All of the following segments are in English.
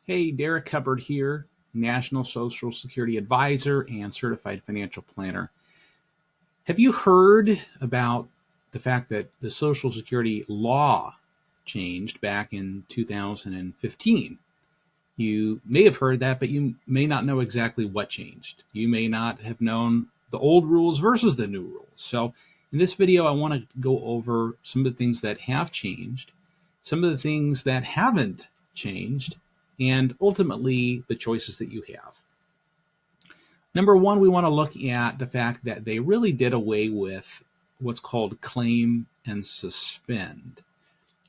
Hey, Derrik Hubbard here, National Social Security Advisor and Certified Financial Planner. Have you heard about the fact that the Social Security law changed back in 2015? You may have heard that, but you may not know exactly what changed. You may not have known the old rules versus the new rules. So in this video, I want to go over some of the things that have changed, some of the things that haven't changed, and ultimately the choices that you have. Number one, we want to look at the fact that they really did away with what's called claim and suspend.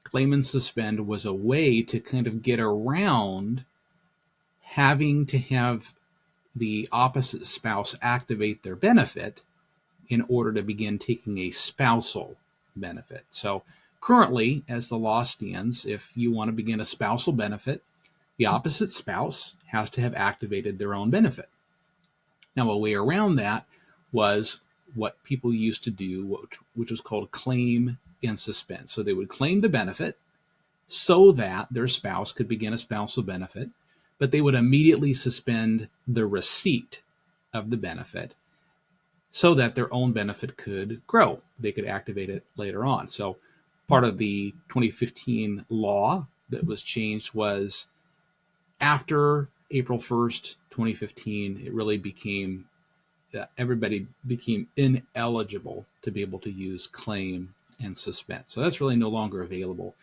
Claim and suspend was a way to kind of get around having to have the opposite spouse activate their benefit in order to begin taking a spousal benefit. So currently, as the law stands, if you want to begin a spousal benefit, the opposite spouse has to have activated their own benefit. Now, a way around that was what people used to do, which was called claim and suspend. So they would claim the benefit so that their spouse could begin a spousal benefit, but they would immediately suspend the receipt of the benefit so that their own benefit could grow. They could activate it later on. So part of the 2015 law that was changed was after April 1st, 2015, it really became, everybody became ineligible to be able to use claim and suspend. So that's really no longer available.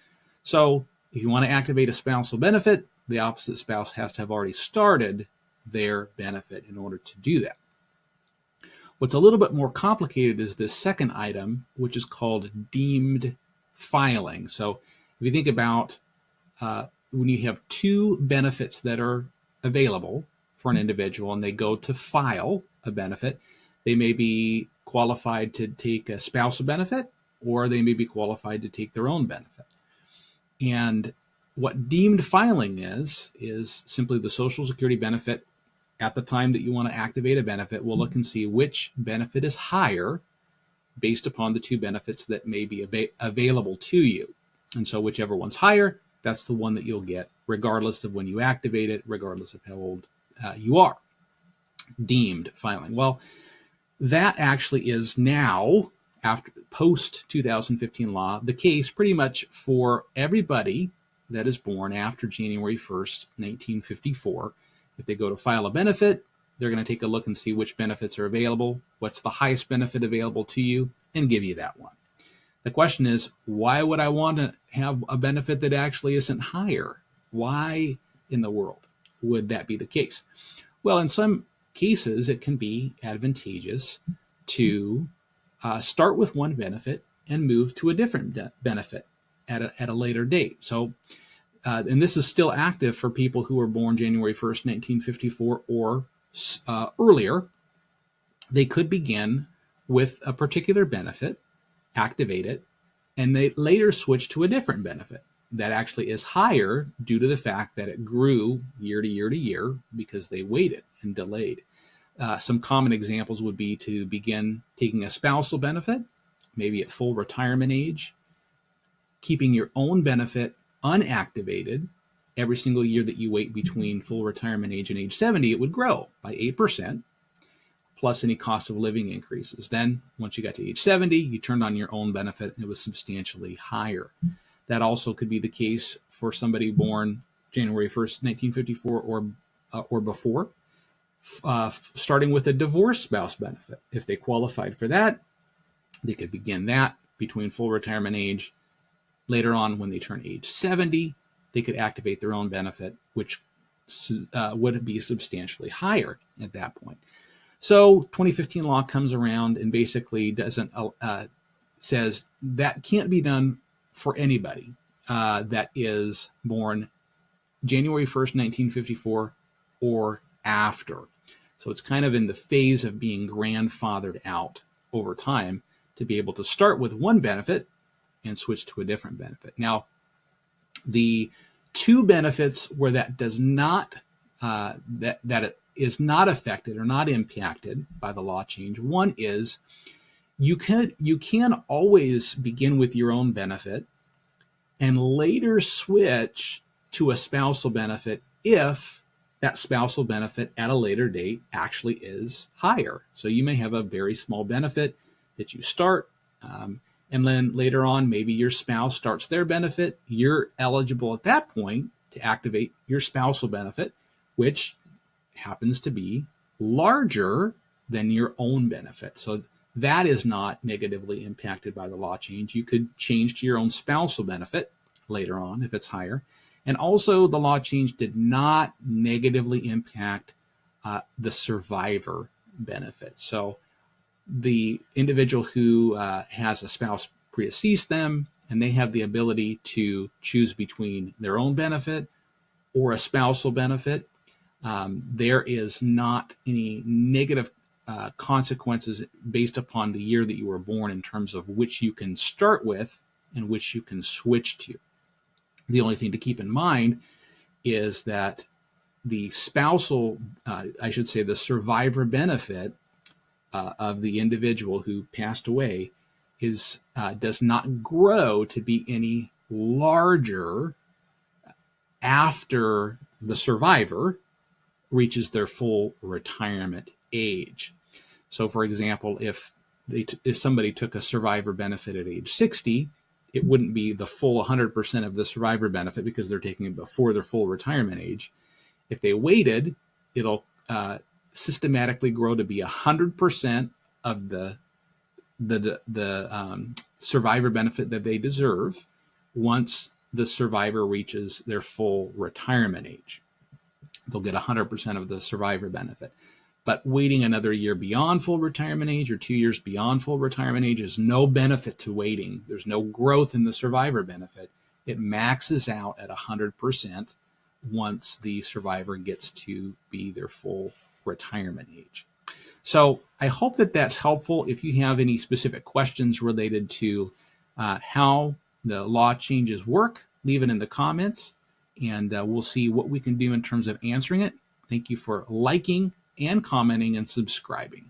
So if you want to activate a spousal benefit, the opposite spouse has to have already started their benefit in order to do that. What's a little bit more complicated is this second item, which is called deemed filing. So if you think about when you have two benefits that are available for an individual and they go to file a benefit, they may be qualified to take a spousal benefit or they may be qualified to take their own benefit. And what deemed filing is simply the Social Security benefit at the time that you want to activate a benefit. We'll look and see which benefit is higher based upon the two benefits that may be available to you. And so whichever one's higher, that's the one that you'll get, regardless of when you activate it, regardless of how old you are. Deemed filing. Well, that actually is now, after post 2015 law, the case pretty much for everybody that is born after January 1st, 1954. If they go to file a benefit, they're going to take a look and see which benefits are available, what's the highest benefit available to you, and give you that one. The question is, why would I want to have a benefit that actually isn't higher? Why in the world would that be the case? Well, in some cases, it can be advantageous to start with one benefit and move to a different benefit at a later date. So, and this is still active for people who were born January 1st, 1954 or earlier. They could begin with a particular benefit, activate it, and they later switch to a different benefit that actually is higher due to the fact that it grew year to year to year because they waited and delayed. Some common examples would be to begin taking a spousal benefit, maybe at full retirement age, keeping your own benefit unactivated. Every single year that you wait between full retirement age and age 70, it would grow by 8%, plus any cost of living increases. Then once you got to age 70, you turned on your own benefit and it was substantially higher. That also could be the case for somebody born January 1st, 1954 or before, starting with a divorced spouse benefit. If they qualified for that, they could begin that between full retirement age. Later on, when they turn age 70, they could activate their own benefit, which would be substantially higher at that point. So 2015 law comes around and basically says that can't be done for anybody that is born January 1st, 1954 or after. So it's kind of in the phase of being grandfathered out over time to be able to start with one benefit and switch to a different benefit. Now, the two benefits where that does not, that it is not affected or not impacted by the law change. One is you can always begin with your own benefit and later switch to a spousal benefit if that spousal benefit at a later date actually is higher. So you may have a very small benefit that you start, and then later on, maybe your spouse starts their benefit. You're eligible at that point to activate your spousal benefit, which happens to be larger than your own benefit. So that is not negatively impacted by the law change. You could change to your own spousal benefit later on if it's higher. And also, the law change did not negatively impact the survivor benefit. So the individual who has a spouse predecease them, and they have the ability to choose between their own benefit or a spousal benefit, there is not any negative consequences based upon the year that you were born in terms of which you can start with and which you can switch to. The only thing to keep in mind is that the spousal, the survivor benefit of the individual who passed away does not grow to be any larger after the survivor reaches their full retirement age. So, for example, if somebody took a survivor benefit at age 60, it wouldn't be the full 100% of the survivor benefit because they're taking it before their full retirement age. If they waited, it'll systematically grow to be 100% of the survivor benefit that they deserve once the survivor reaches their full retirement age. They'll get 100% of the survivor benefit. But waiting another year beyond full retirement age or 2 years beyond full retirement age is no benefit to waiting. There's no growth in the survivor benefit. It maxes out at 100% once the survivor gets to be their full retirement age. So I hope that that's helpful. If you have any specific questions related to how the law changes work, leave it in the comments, and we'll see what we can do in terms of answering it. Thank you for liking and commenting and subscribing.